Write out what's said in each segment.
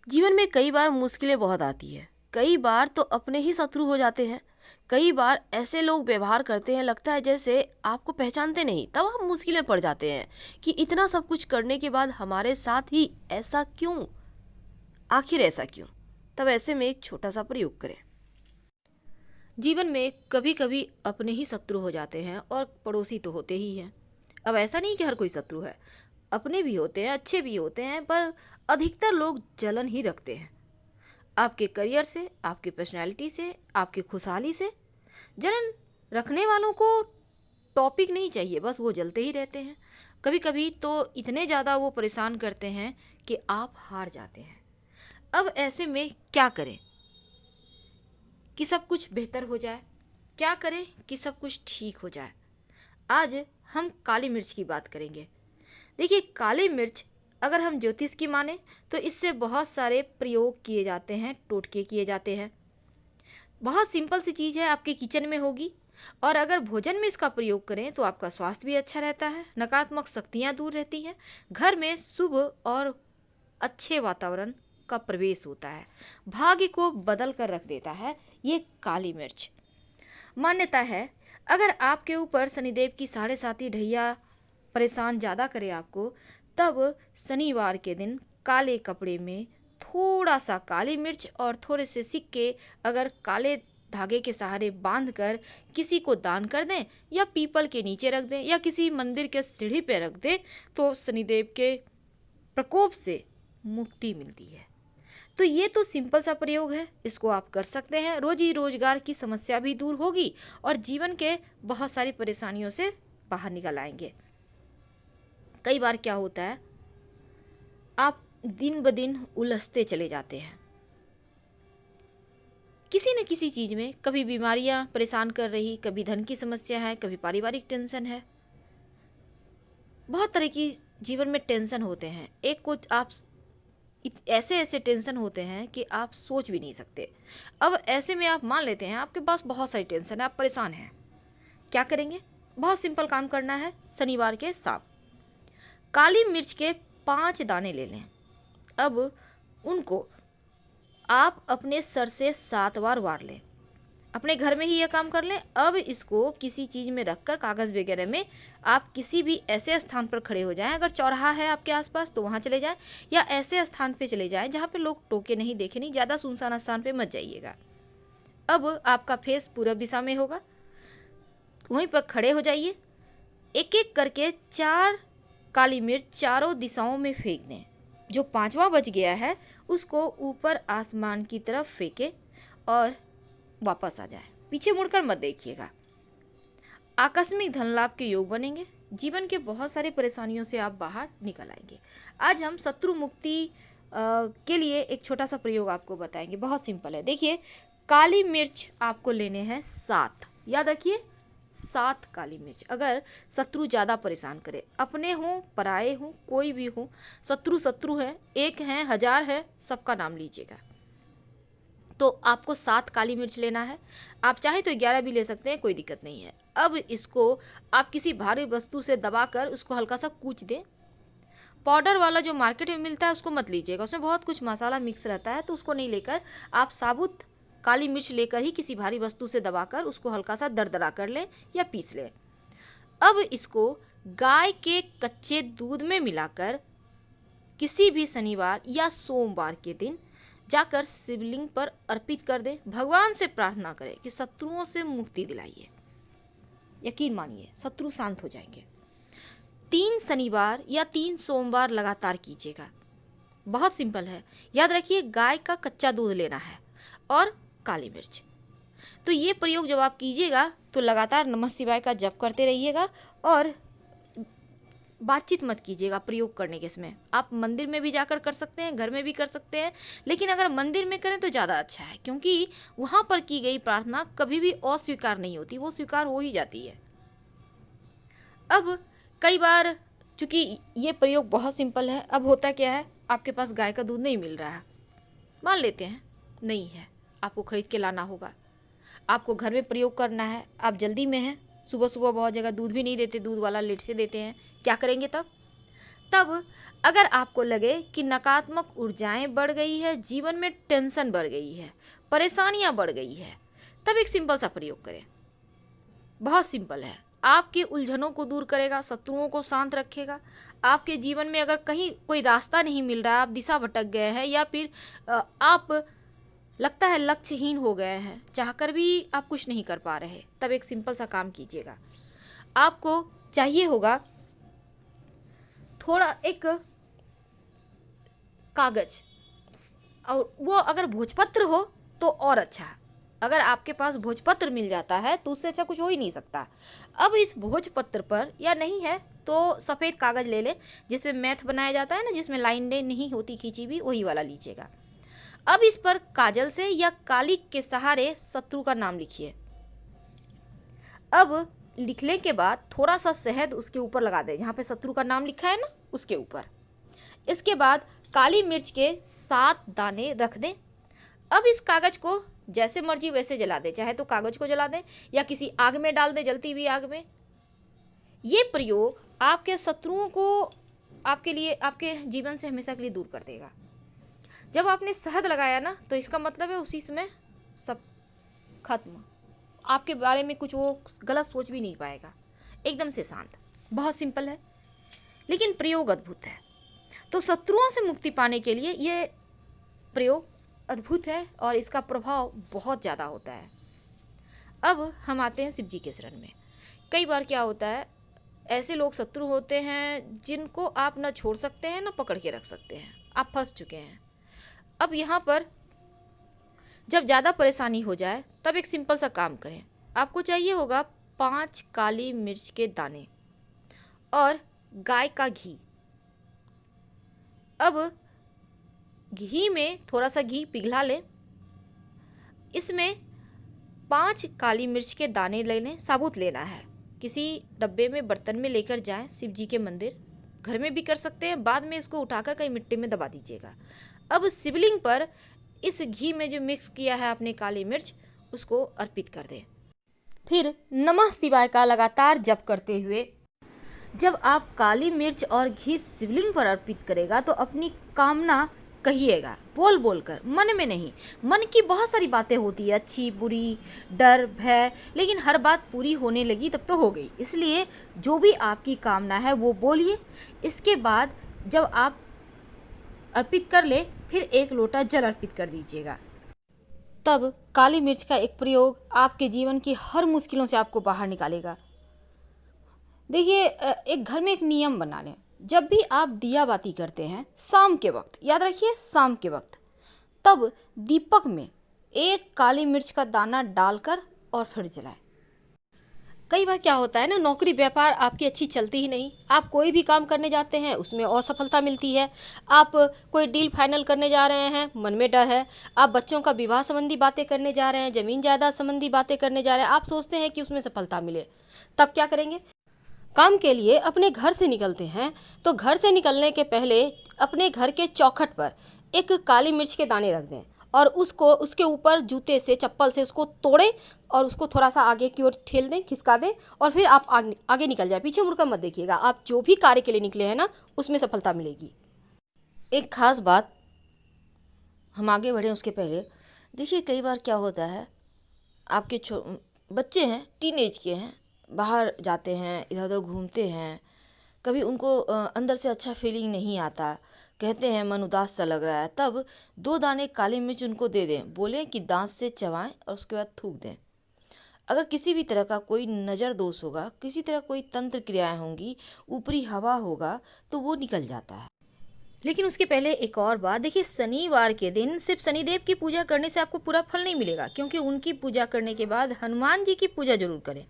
जीवन में कई बार मुश्किलें बहुत आती है। कई बार तो अपने ही शत्रु हो जाते हैं। कई बार ऐसे लोग व्यवहार करते हैं, लगता है जैसे आपको पहचानते नहीं। तब हम मुश्किलें पड़ जाते हैं कि इतना सब कुछ करने के बाद हमारे साथ ही ऐसा क्यों, आखिर ऐसा क्यों। तब ऐसे में एक छोटा सा प्रयोग करें। जीवन में कभी कभी अपने ही शत्रु हो जाते हैं और पड़ोसी तो होते ही हैं। अब ऐसा नहीं कि हर कोई शत्रु है, अपने भी होते हैं, अच्छे भी होते हैं, पर अधिकतर लोग जलन ही रखते हैं। आपके करियर से, आपकी पर्सनैलिटी से, आपकी खुशहाली से। जलन रखने वालों को टॉपिक नहीं चाहिए, बस वो जलते ही रहते हैं। कभी कभी तो इतने ज़्यादा वो परेशान करते हैं कि आप हार जाते हैं। अब ऐसे में क्या करें कि सब कुछ बेहतर हो जाए? क्या करें कि सब कुछ ठीक हो जाए? आज हम काली मिर्च की बात करेंगे। देखिए, काली मिर्च अगर हम ज्योतिष की माने तो इससे बहुत सारे प्रयोग किए जाते हैं, टोटके किए जाते हैं। बहुत सिंपल सी चीज़ है, आपके किचन में होगी। और अगर भोजन में इसका प्रयोग करें तो आपका स्वास्थ्य भी अच्छा रहता है, नकारात्मक शक्तियाँ दूर रहती हैं, घर में शुभ और अच्छे वातावरण का प्रवेश होता है, भाग्य को बदल कर रख देता है ये काली मिर्च। मान्यता है, अगर आपके ऊपर शनिदेव की 7.5 ढैया परेशान ज़्यादा करे आपको, तब शनिवार के दिन काले कपड़े में थोड़ा सा काली मिर्च और थोड़े से सिक्के अगर काले धागे के सहारे बांध कर किसी को दान कर दें, या पीपल के नीचे रख दें, या किसी मंदिर के सीढ़ी पे रख दें, तो शनिदेव के प्रकोप से मुक्ति मिलती है। तो ये तो सिंपल सा प्रयोग है, इसको आप कर सकते हैं। रोजी रोजगार की समस्या भी दूर होगी और जीवन के बहुत सारी परेशानियों से बाहर निकल आएंगे। कई बार क्या होता है, आप दिन ब दिन उलझते चले जाते हैं किसी न किसी चीज़ में। कभी बीमारियां परेशान कर रही, कभी धन की समस्या है, कभी पारिवारिक टेंशन है। बहुत तरह की जीवन में टेंशन होते हैं। एक कुछ आप ऐसे ऐसे टेंशन होते हैं कि आप सोच भी नहीं सकते। अब ऐसे में आप मान लेते हैं आपके पास बहुत सारी टेंशन है, आप परेशान हैं। क्या करेंगे? बहुत सिंपल काम करना है। शनिवार के शाम काली मिर्च के 5 दाने ले लें। अब उनको आप अपने सर से 7 बार वार लें। अपने घर में ही यह काम कर लें। अब इसको किसी चीज़ में रखकर, कागज़ वगैरह में, आप किसी भी ऐसे स्थान पर खड़े हो जाएं। अगर चौराहा है आपके आसपास तो वहाँ चले जाएं, या ऐसे स्थान पे चले जाएं जहाँ पे लोग टोके नहीं, देखे नहीं, ज़्यादा सुनसान स्थान पे मत जाइएगा। अब आपका फेस पूर्व दिशा में होगा, वहीं पर खड़े हो जाइए। एक एक करके 4 काली मिर्च चारों दिशाओं में फेंक दें। जो 5वां बच गया है उसको ऊपर आसमान की तरफ फेंके और वापस आ जाए। पीछे मुड़कर मत देखिएगा। आकस्मिक धन लाभ के योग बनेंगे। जीवन के बहुत सारी परेशानियों से आप बाहर निकल आएंगे। आज हम शत्रु मुक्ति के लिए एक छोटा सा प्रयोग आपको बताएंगे। बहुत सिंपल है। देखिए, काली मिर्च आपको लेने हैं 7। याद रखिए, 7 काली मिर्च। अगर शत्रु ज़्यादा परेशान करे, अपने हों पराए हों कोई भी हो, शत्रु शत्रु है, एक है, 1000 है, सबका नाम लीजिएगा। तो आपको 7 काली मिर्च लेना है। आप चाहे तो 11 भी ले सकते हैं, कोई दिक्कत नहीं है। अब इसको आप किसी भारी वस्तु से दबाकर उसको हल्का सा कूच दें। पाउडर वाला जो मार्केट में मिलता है उसको मत लीजिएगा, उसमें बहुत कुछ मसाला मिक्स रहता है, तो उसको नहीं लेकर आप साबुत काली मिर्च लेकर ही किसी भारी वस्तु से दबाकर उसको हल्का सा दरदरा कर लें या पीस लें। अब इसको गाय के कच्चे दूध में मिलाकर किसी भी शनिवार या सोमवार के दिन जाकर शिवलिंग पर अर्पित कर दें। भगवान से प्रार्थना करें कि शत्रुओं से मुक्ति दिलाइए। यकीन मानिए, शत्रु शांत हो जाएंगे। 3 शनिवार या 3 सोमवार लगातार कीजिएगा। बहुत सिंपल है। याद रखिए, गाय का कच्चा दूध लेना है और काली मिर्च। तो ये प्रयोग जब आप कीजिएगा तो लगातार नमः शिवाय का जप करते रहिएगा और बातचीत मत कीजिएगा प्रयोग करने के समय। आप मंदिर में भी जाकर कर सकते हैं, घर में भी कर सकते हैं, लेकिन अगर मंदिर में करें तो ज़्यादा अच्छा है, क्योंकि वहाँ पर की गई प्रार्थना कभी भी अस्वीकार नहीं होती, वो स्वीकार हो ही जाती है। अब कई बार चूँकि ये प्रयोग बहुत सिंपल है, अब होता क्या है, आपके पास गाय का दूध नहीं मिल रहा है, मान लेते हैं नहीं है, आपको खरीद के लाना होगा, आपको घर में प्रयोग करना है, आप जल्दी में हैं, सुबह सुबह बहुत जगह दूध भी नहीं देते, दूध वाला लेट से देते हैं, क्या करेंगे तब? तब अगर आपको लगे कि नकारात्मक ऊर्जाएं बढ़ गई है, जीवन में टेंशन बढ़ गई है, परेशानियां बढ़ गई है, तब एक सिंपल सा प्रयोग करें। बहुत सिंपल है, आपकी उलझनों को दूर करेगा, शत्रुओं को शांत रखेगा। आपके जीवन में अगर कहीं कोई रास्ता नहीं मिल रहा है, आप दिशा भटक गए हैं, या फिर आप लगता है लक्ष्यहीन हो गए हैं, चाहकर भी आप कुछ नहीं कर पा रहे, तब एक सिंपल सा काम कीजिएगा। आपको चाहिए होगा थोड़ा एक कागज, और वो अगर भोजपत्र हो तो और अच्छा है। अगर आपके पास भोजपत्र मिल जाता है तो उससे अच्छा कुछ हो ही नहीं सकता। अब इस भोजपत्र पर, या नहीं है तो सफ़ेद कागज़ ले लें जिसमें मैथ बनाया जाता है ना, जिसमें लाइनें नहीं होती खींची हुई, वही वाला लीजिएगा। अब इस पर काजल से या काली के सहारे शत्रु का नाम लिखिए। अब लिखने के बाद थोड़ा सा शहद उसके ऊपर लगा दें, जहाँ पे शत्रु का नाम लिखा है ना उसके ऊपर। इसके बाद काली मिर्च के 7 दाने रख दें। अब इस कागज़ को जैसे मर्जी वैसे जला दें, चाहे तो कागज़ को जला दें या किसी आग में डाल दें, जलती हुई आग में। ये प्रयोग आपके शत्रुओं को आपके लिए, आपके जीवन से हमेशा के लिए दूर कर देगा। जब आपने शहद लगाया ना, तो इसका मतलब है उसी समय सब खत्म, आपके बारे में कुछ वो गलत सोच भी नहीं पाएगा, एकदम से शांत। बहुत सिंपल है लेकिन प्रयोग अद्भुत है। तो शत्रुओं से मुक्ति पाने के लिए ये प्रयोग अद्भुत है और इसका प्रभाव बहुत ज़्यादा होता है। अब हम आते हैं शिव जी के शरण में। कई बार क्या होता है, ऐसे लोग शत्रु होते हैं जिनको आप न छोड़ सकते हैं न पकड़ के रख सकते हैं, आप फंस चुके हैं। अब यहाँ पर जब ज़्यादा परेशानी हो जाए तब एक सिंपल सा काम करें। आपको चाहिए होगा 5 काली मिर्च के दाने और गाय का घी। अब घी में थोड़ा सा घी पिघला लें, इसमें 5 काली मिर्च के दाने ले लें, साबुत लेना है। किसी डब्बे में, बर्तन में लेकर जाएं शिव जी के मंदिर, घर में भी कर सकते हैं, बाद में इसको उठाकर कहीं मिट्टी में दबा दीजिएगा। अब शिवलिंग पर इस घी में जो मिक्स किया है आपने काली मिर्च, उसको अर्पित कर दें। फिर नमः शिवाय का लगातार जप करते हुए जब आप काली मिर्च और घी शिवलिंग पर अर्पित करेगा तो अपनी कामना कहिएगा, बोल बोल कर, मन में नहीं। मन की बहुत सारी बातें होती है, अच्छी बुरी, डर भय, लेकिन हर बात पूरी होने लगी तब तो हो गई। इसलिए जो भी आपकी कामना है वो बोलिए। इसके बाद जब आप अर्पित कर ले, फिर 1 लोटा जल अर्पित कर दीजिएगा। तब काली मिर्च का एक प्रयोग आपके जीवन की हर मुश्किलों से आपको बाहर निकालेगा। देखिए, एक घर में एक नियम बना लें, जब भी आप दिया बाती करते हैं शाम के वक्त, याद रखिए शाम के वक्त, तब दीपक में 1 काली मिर्च का दाना डालकर और फिर जलाएं। कई बार क्या होता है ना, नौकरी व्यापार आपकी अच्छी चलती ही नहीं, आप कोई भी काम करने जाते हैं उसमें असफलता मिलती है, आप कोई डील फाइनल करने जा रहे हैं मन में डर है, आप बच्चों का विवाह संबंधी बातें करने जा रहे हैं, ज़मीन जायदाद संबंधी बातें करने जा रहे हैं, आप सोचते हैं कि उसमें सफलता मिले, तब क्या करेंगे? काम के लिए अपने घर से निकलते हैं तो घर से निकलने के पहले अपने घर के चौखट पर 1 काली मिर्च के दाने रख दें और उसको उसके ऊपर जूते से, चप्पल से उसको तोड़ें और उसको थोड़ा सा आगे की ओर ठेल दें, खिसका दें, और फिर आप आगे निकल जाए। पीछे मुड़कर मत देखिएगा, आप जो भी कार्य के लिए निकले हैं ना उसमें सफलता मिलेगी। एक खास बात, हम आगे बढ़ें उसके पहले देखिए, कई बार क्या होता है, आपके बच्चे हैं, टीनेज के हैं, बाहर जाते हैं, इधर उधर घूमते हैं, कभी उनको अंदर से अच्छा फीलिंग नहीं आता, कहते हैं मन उदास सा लग रहा है, तब 2 दाने काली मिर्च उनको दे दें, बोलें कि दांत से चबाएं और उसके बाद थूक दें। अगर किसी भी तरह का कोई नज़र दोष होगा, किसी तरह कोई तंत्र क्रियाएं होंगी, ऊपरी हवा होगा, तो वो निकल जाता है। लेकिन उसके पहले एक और बात देखिए, शनिवार के दिन सिर्फ शनिदेव की पूजा करने से आपको पूरा फल नहीं मिलेगा, क्योंकि उनकी पूजा करने के बाद हनुमान जी की पूजा जरूर करें,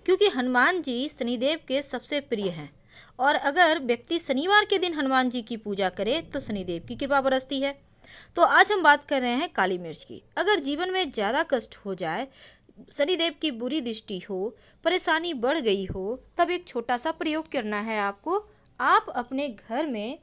क्योंकि हनुमान जी शनिदेव के सबसे प्रिय हैं। और अगर व्यक्ति शनिवार के दिन हनुमान जी की पूजा करे तो शनिदेव की कृपा बरसती है। तो आज हम बात कर रहे हैं काली मिर्च की। अगर जीवन में ज़्यादा कष्ट हो जाए, शनिदेव की बुरी दृष्टि हो, परेशानी बढ़ गई हो, तब एक छोटा सा प्रयोग करना है आपको। आप अपने घर में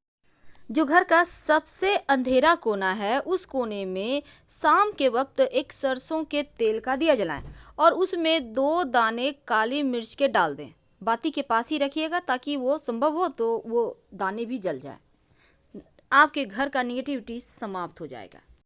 जो घर का सबसे अंधेरा कोना है, उस कोने में शाम के वक्त एक सरसों के तेल का दिया जलाएं और उसमें 2 दाने काली मिर्च के डाल दें। बाती के पास ही रखिएगा ताकि वो संभव हो तो वो दाने भी जल जाए। आपके घर का निगेटिविटी समाप्त हो जाएगा।